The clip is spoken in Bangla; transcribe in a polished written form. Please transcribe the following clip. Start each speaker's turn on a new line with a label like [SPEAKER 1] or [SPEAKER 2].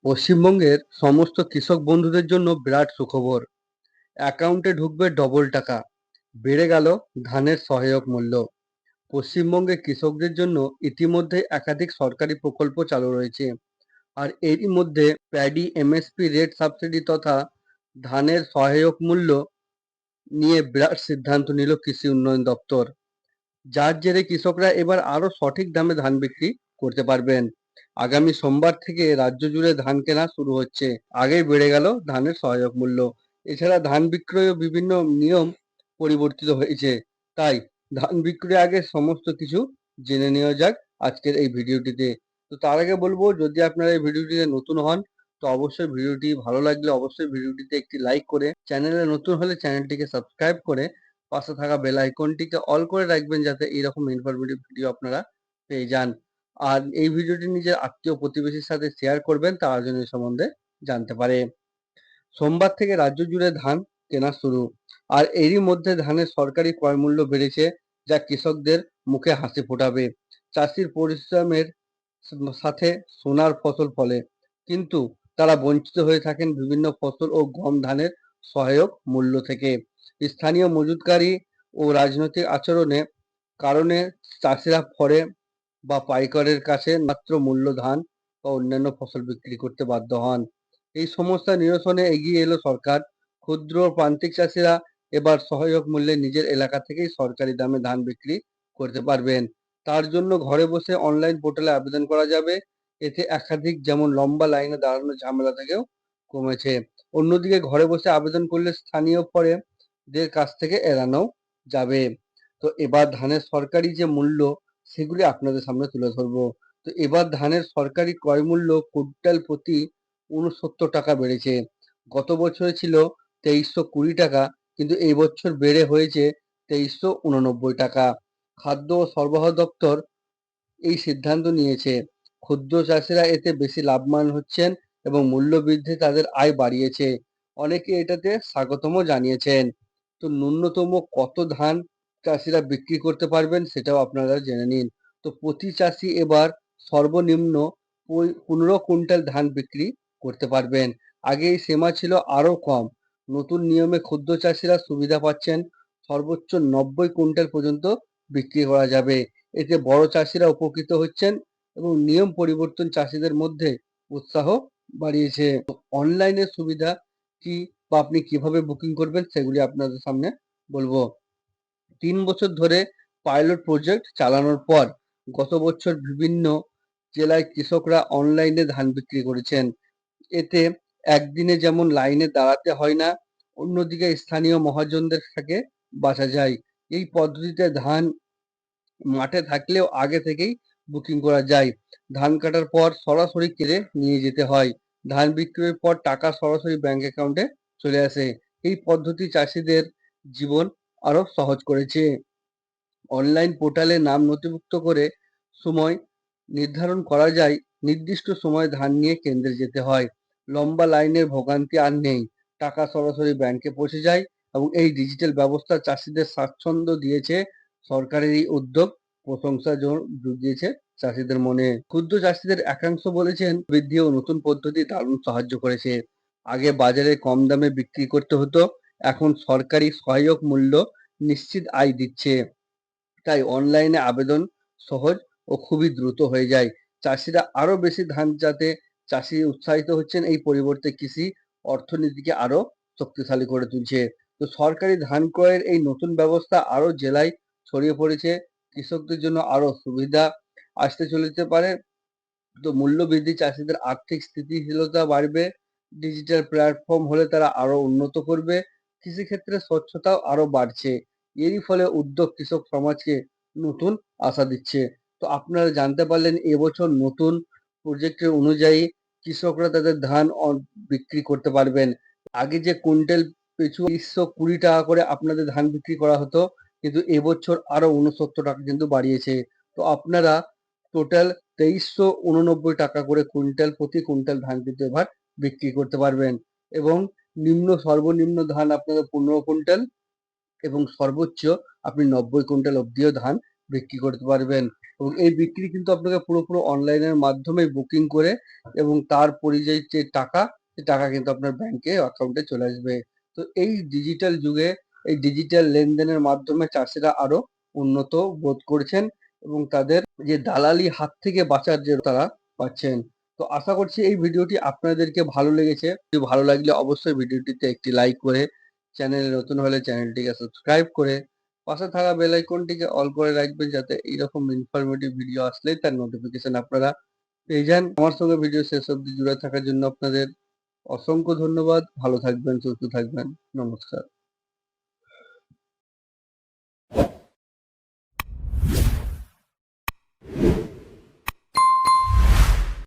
[SPEAKER 1] পশ্চিমবঙ্গের সমস্ত কৃষক বন্ধুদের জন্য বিরাট সুখবর। অ্যাকাউন্টে ঢুকবে ডবল টাকা। বেড়ে গেল ধানের সহায়ক মূল্য। পশ্চিমবঙ্গে কৃষকদের জন্য ইতিমধ্যে একাধিক সরকারি প্রকল্প চালু রয়েছে। আর এরই মধ্যে প্যাডি এমএসপি রেট সাবসিডি তথা ধানের সহায়ক মূল্য নিয়ে বিরাট সিদ্ধান্ত নিল কৃষি উন্নয়ন দপ্তর। যার জেরে কৃষকরা এবার আরো সঠিক দামে ধান বিক্রি করতে পারবেন। আগামী সোমবার থেকে রাজ্য জুড়ে ধান কেনা শুরু হচ্ছে। আগেই বেড়ে গেল ধানের সহায়ক মূল্য। এছাড়া ধান বিক্রয়েও বিভিন্ন নিয়ম পরিবর্তিত হয়েছে। তাই ধান বিক্রয়ের আগে সমস্ত কিছু জেনে নেওয়া যাক আজকের এই ভিডিওটিতে। তো তার আগে বলবো, যদি আপনারা এই ভিডিওটিতে নতুন হন তো অবশ্যই ভিডিওটি ভালো লাগলে অবশ্যই ভিডিওটিতে একটি লাইক করে, চ্যানেলে নতুন হলে চ্যানেলটিকে সাবস্ক্রাইব করে পাশে থাকা বেল আইকনটিকে অল করে রাখবেন, যাতে এইরকম ইনফরমেটিভ ভিডিও আপনারা পেয়ে যান। আর এই ভিডিওটি নিজের আত্মীয় প্রতিবেশীর সাথে শেয়ার করবেন, তারা যেন এই সম্বন্ধে জানতে পারে। সোমবার থেকে রাজ্য জুড়ে ধান কেনা শুরু। আর এরই মধ্যে ধানের সরকারি ক্রয় মূল্য বেড়েছে, যা কৃষকদের মুখে হাসি ফোটাবে। চাষির পরিশ্রমের সাথে সোনার ফসল ফলে, কিন্তু তারা বঞ্চিত হয়ে থাকেন বিভিন্ন ফসল ও গম ধানের সহায়ক মূল্য থেকে। স্থানীয় মজুতকারী ও রাজনৈতিক আচরণে কারণে চাষিরা ফরে বা পাইকারের কাছে মাত্র মূল্য ধান বা অন্যান্য ফসল বিক্রি করতে বাধ্য হন। এই সমস্যা নিরসনে এগিয়ে এলো সরকার। ক্ষুদ্র ও প্রান্তিক চাষিরা এবার সহায়ক মূল্যে নিজের এলাকা থেকেই সরকারি দামে ধান বিক্রি করতে পারবেন। তার জন্য ঘরে বসে অনলাইন পোর্টালে আবেদন করা যাবে। এতে একাধিক যেমন লম্বা লাইনে দাঁড়ানোর ঝামেলা থেকেও কমেছে। অন্যদিকে ঘরে বসে আবেদন করলে স্থানীয় ফরেদের কাছ থেকে এড়ানো যাবে। তো এবার ধানের সরকারি যে মূল্য সেগুলি আপনাদের সামনে তুলে ধরবো। তো এবার ধানের সরকারি ক্রয় মূল্য কুইন্টাল প্রতি ৬৯ টাকা বেড়েছে। গত বছরে ছিল ২৩২০ টাকা, কিন্তু এই বছর বেড়ে হয়েছে ২৩৮৯ টাকা। খাদ্য ও সরবরাহ দপ্তর এই সিদ্ধান্ত নিয়েছে। ক্ষুদ্র চাষিরা এতে বেশি লাভবান হচ্ছেন এবং মূল্য বৃদ্ধি তাদের আয় বাড়িয়েছে। অনেকে এটাতে স্বাগতমও জানিয়েছেন। তো ন্যূনতম কত ধান চাষিরা বিক্রি করতে পারবেন সেটাও আপনারা জেনে নিন। তো প্রতি চাষি এবার সর্বনিম্ন ১৫ কুইন্টাল ধান বিক্রি করতে পারবেন। আগে এই সীমা ছিল আরও কম। নতুন নিয়মে ক্ষুদ্র চাষিরা সুবিধা পাচ্ছেন। সর্বোচ্চ ৯০ কুইন্টাল পর্যন্ত বিক্রি করা যাবে। এতে বড় চাষিরা উপকৃত হচ্ছেন এবং নিয়ম পরিবর্তন চাষিদের মধ্যে উৎসাহ বাড়িয়েছে। অনলাইনের সুবিধা কি বা আপনি কিভাবে বুকিং করবেন সেগুলি আপনাদের সামনে বলবো। ৩ বছর ধরে পাইলট প্রজেক্ট চালানোর পর গত বছর বিভিন্ন জেলায় কৃষকরা অনলাইনে ধান বিক্রি করেছেন। এতে একদিনে যেমন লাইনে দাঁড়াতে হয় না, অন্যদিকে স্থানীয় মহাজনদের থেকে বাঁচা যায়। এই পদ্ধতিতে ধান মাঠে থাকলেও আগে থেকেই বুকিং করা যায়। ধান কাটার পর সরাসরি কেড়ে নিয়ে যেতে হয়। ধান বিক্রয়ের পর টাকা সরাসরি ব্যাংক অ্যাকাউন্টে চলে আসে। এই পদ্ধতি চাষিদের জীবন আরো সহজ করেছে। অনলাইন পোর্টালে নাম নথিভুক্ত করে সময় নির্ধারণ করা যায়। নির্দিষ্ট সময় ধান নিয়ে কেন্দ্রে যেতে হয়। লম্বা লাইনের ভোগান্তি আর নেই। টাকা সরাসরি ব্যাংকে পৌঁছে যায় এবং এই ডিজিটাল ব্যবস্থা চাষিদের স্বাচ্ছন্দ্য দিয়েছে। সরকারের এই উদ্যোগ প্রশংসা জুগিয়েছে চাষিদের মনে। ক্ষুদ্র চাষিদের একাংশ বলেছেন বৃদ্ধি ও নতুন পদ্ধতি দারুণ সাহায্য করেছে। আগে বাজারে কম দামে বিক্রি করতে হতো, এখন সরকারি সহায়ক মূল্য নিশ্চিত আয় দিচ্ছে। তাই অনলাইনে আবেদন সহজ ও খুবই দ্রুত হয়ে যায়। চাষিরা আরো বেশি ধান যাতে চাষি উৎসাহিত হচ্ছেন। এই পরিবর্তে কৃষি অর্থনীতিকে আরো শক্তিশালী করে তুলছে। তো সরকারি ধান ক্রয়ের এই নতুন ব্যবস্থা আরো জেলায় ছড়িয়ে পড়েছে। কৃষকদের জন্য আরো সুবিধা আসতে চলেতে পারে। তো মূল্য বৃদ্ধি চাষিদের আর্থিক স্থিতিশীলতা বাড়বে। ডিজিটাল প্ল্যাটফর্ম হলে তারা আরো উন্নত করবে। কৃষিক্ষেত্রে স্বচ্ছতাও আরো বাড়ছে। এরই ফলে উদ্যোগ কৃষক সমাজকে নতুন আশা দিচ্ছে। তো আপনারা জানতে পারলেন এবছর নতুন প্রজেক্টের অনুযায়ী কৃষকরা তাদের ধান বিক্রি করতে পারবেন। আগে যে কুইন্টাল পিছু ৩২০ টাকা করে আপনাদের ধান বিক্রি করা হতো, কিন্তু এবছর আরো ৬৯ টাকা কিন্তু বাড়িয়েছে। তো আপনারা টোটাল ২৩৮৯ টাকা করে কুইন্টাল প্রতি কুইন্টাল ধান কিন্তু এবার বিক্রি করতে পারবেন। এবং সর্বনিম্ন ধান আপনাদের ১৫ কুইন্টাল এবং সর্বোচ্চ আপনি ৯০ কুইন্টাল অব্দিও ধান বিক্রি করতে পারবেন। এবং এই বিক্রি কিন্তু আপনাকে পুরোপুরি অনলাইনের মাধ্যমে বুকিং করে এবং তার পরিযায়ী যে টাকা, সে টাকা কিন্তু আপনার ব্যাংকে অ্যাকাউন্টে চলে আসবে। তো এই ডিজিটাল যুগে এই ডিজিটাল লেনদেনের মাধ্যমে চাষিরা আরো উন্নত বোধ করছেন এবং তাদের যে দালালি হাত থেকে বাঁচার যে তারা পাচ্ছেন। তো আশা করছি এই ভিডিওটি আপনাদেরকে ভালো লেগেছে। যদি ভালো লাগলে অবশ্যই ভিডিওটিতে একটি লাইক করে, চ্যানেলে নতুন হলে চ্যানেলটিকে সাবস্ক্রাইব করে পাশে থাকা বেল আইকনটিকে অল করে রাখবেন, যাতে এইরকম ইনফরমেটিভ ভিডিও আসলেই তার নোটিফিকেশন আপনারা পেয়ে যান। আমার সঙ্গে ভিডিও শেষ অবধি জুড়ে থাকার জন্য আপনাদের অসংখ্য ধন্যবাদ। ভালো থাকবেন, সুস্থ থাকবেন। নমস্কার।